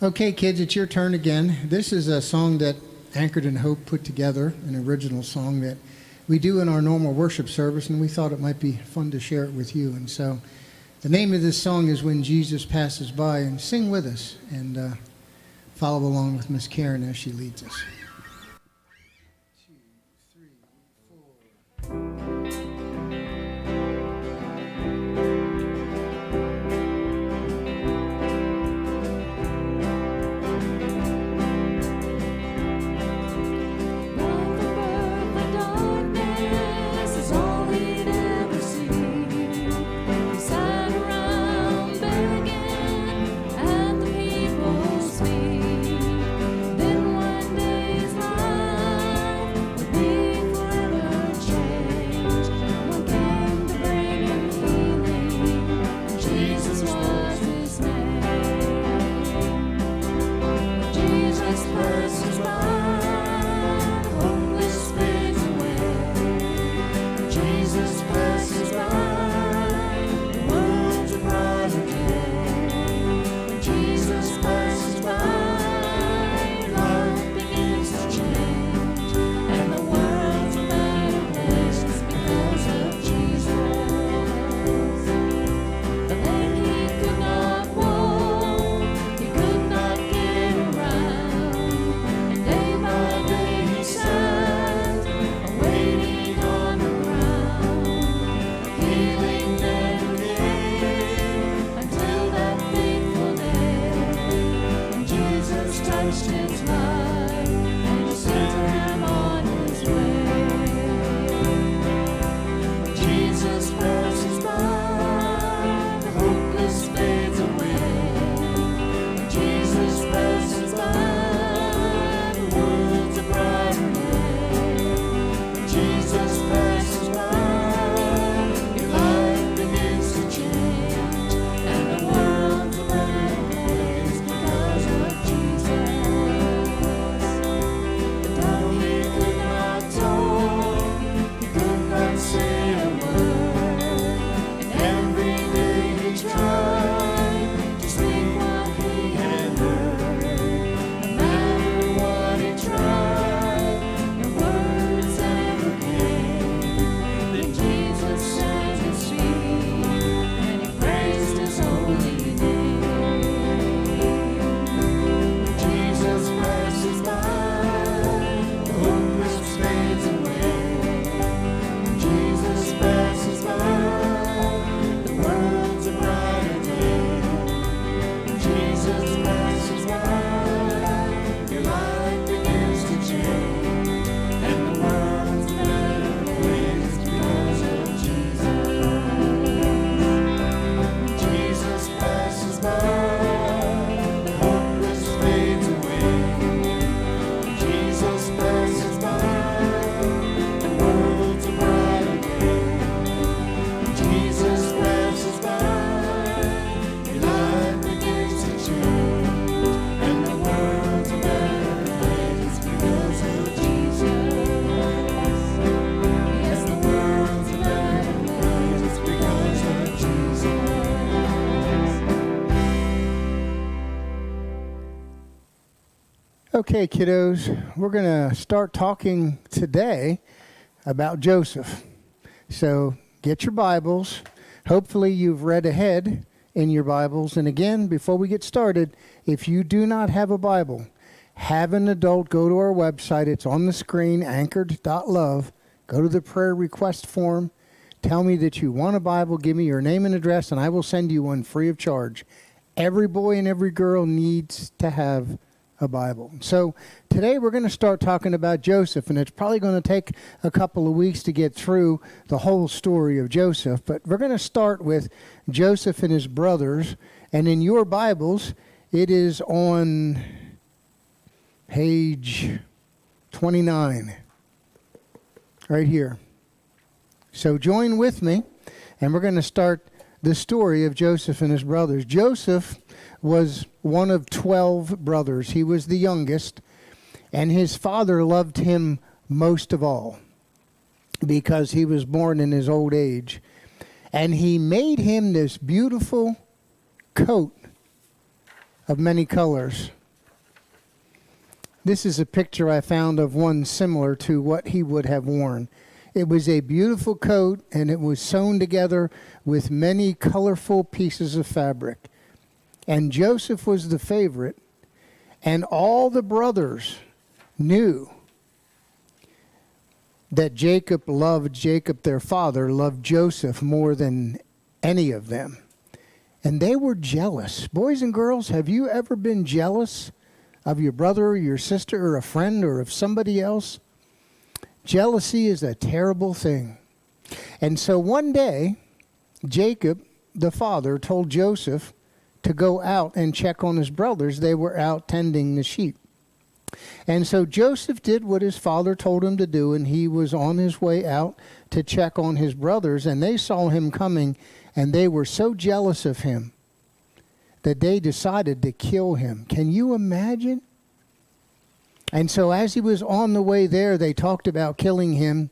Okay, kids, it's your turn again. This is a song that Anchored in Hope put together, an original song that we do in our normal worship service, and we thought it might be fun to share it with you. And so the name of this song is When Jesus Passes By, and sing with us and follow along with Miss Karen as she leads us. Okay, kiddos, we're going to start talking today about Joseph. So get your Bibles. Hopefully you've read ahead in your Bibles. And again, before we get started, if you do not have a Bible, have an adult go to our website. It's on the screen, anchored.love. Go to the prayer request form. Tell me that you want a Bible. Give me your name and address, and I will send you one free of charge. Every boy and every girl needs to have a Bible. So today we're going to start talking about Joseph, and it's probably going to take a couple of weeks to get through the whole story of Joseph, but we're going to start with Joseph and his brothers, and in your Bibles it is on page 29 right here. So join with me, and we're going to start the story of Joseph and his brothers. Joseph was one of 12 brothers. He was the youngest, and his father loved him most of all because he was born in his old age. And he made him this beautiful coat of many colors. This is a picture I found of one similar to what he would have worn. It was a beautiful coat, and it was sewn together with many colorful pieces of fabric. And Joseph was the favorite, and all the brothers knew that Jacob, their father, loved Joseph more than any of them. And they were jealous. Boys and girls, have you ever been jealous of your brother or your sister or a friend or of somebody else? Jealousy is a terrible thing. And so one day, Jacob, the father, told Joseph to go out and check on his brothers. They were out tending the sheep. And so Joseph did what his father told him to do, and he was on his way out to check on his brothers, and they saw him coming, and they were so jealous of him that they decided to kill him. Can you imagine? And so as he was on the way there, they talked about killing him.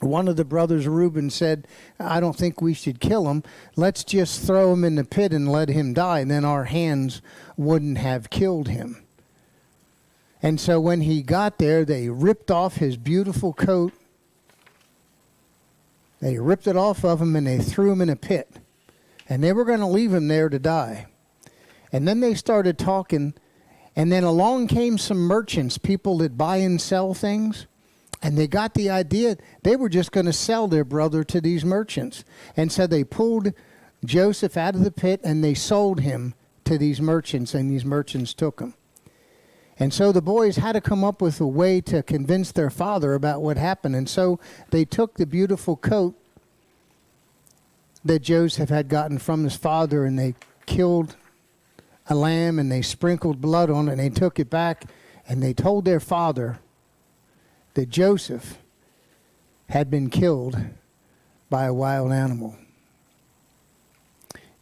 One of the brothers, Reuben, said, I don't think we should kill him. Let's just throw him in the pit and let him die, and then our hands wouldn't have killed him. And so when he got there, they ripped off his beautiful coat. They ripped it off of him, and they threw him in a pit. And they were going to leave him there to die. And then they started talking, and then along came some merchants, people that buy and sell things. And they got the idea they were just going to sell their brother to these merchants. And so they pulled Joseph out of the pit, and they sold him to these merchants, and these merchants took him. And so the boys had to come up with a way to convince their father about what happened. And so they took the beautiful coat that Joseph had gotten from his father, and they killed a lamb, and they sprinkled blood on it, and they took it back, and they told their father that Joseph had been killed by a wild animal.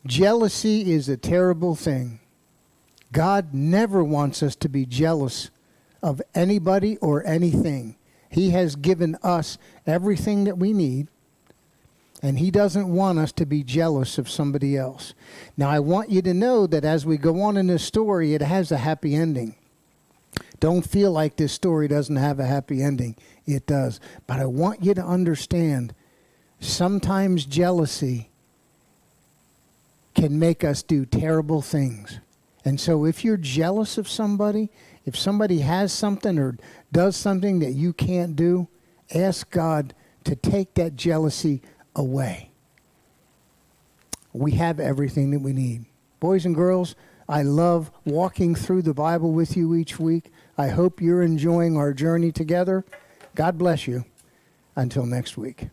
Jealousy is a terrible thing. God never wants us to be jealous of anybody or anything. He has given us everything that we need, and he doesn't want us to be jealous of somebody else. Now, I want you to know that as we go on in this story, it has a happy ending. Don't feel like this story doesn't have a happy ending. It does. But I want you to understand, sometimes jealousy can make us do terrible things. And so if you're jealous of somebody, if somebody has something or does something that you can't do, ask God to take that jealousy away. We have everything that we need. Boys and girls, I love walking through the Bible with you each week. I hope you're enjoying our journey together. God bless you. Until next week.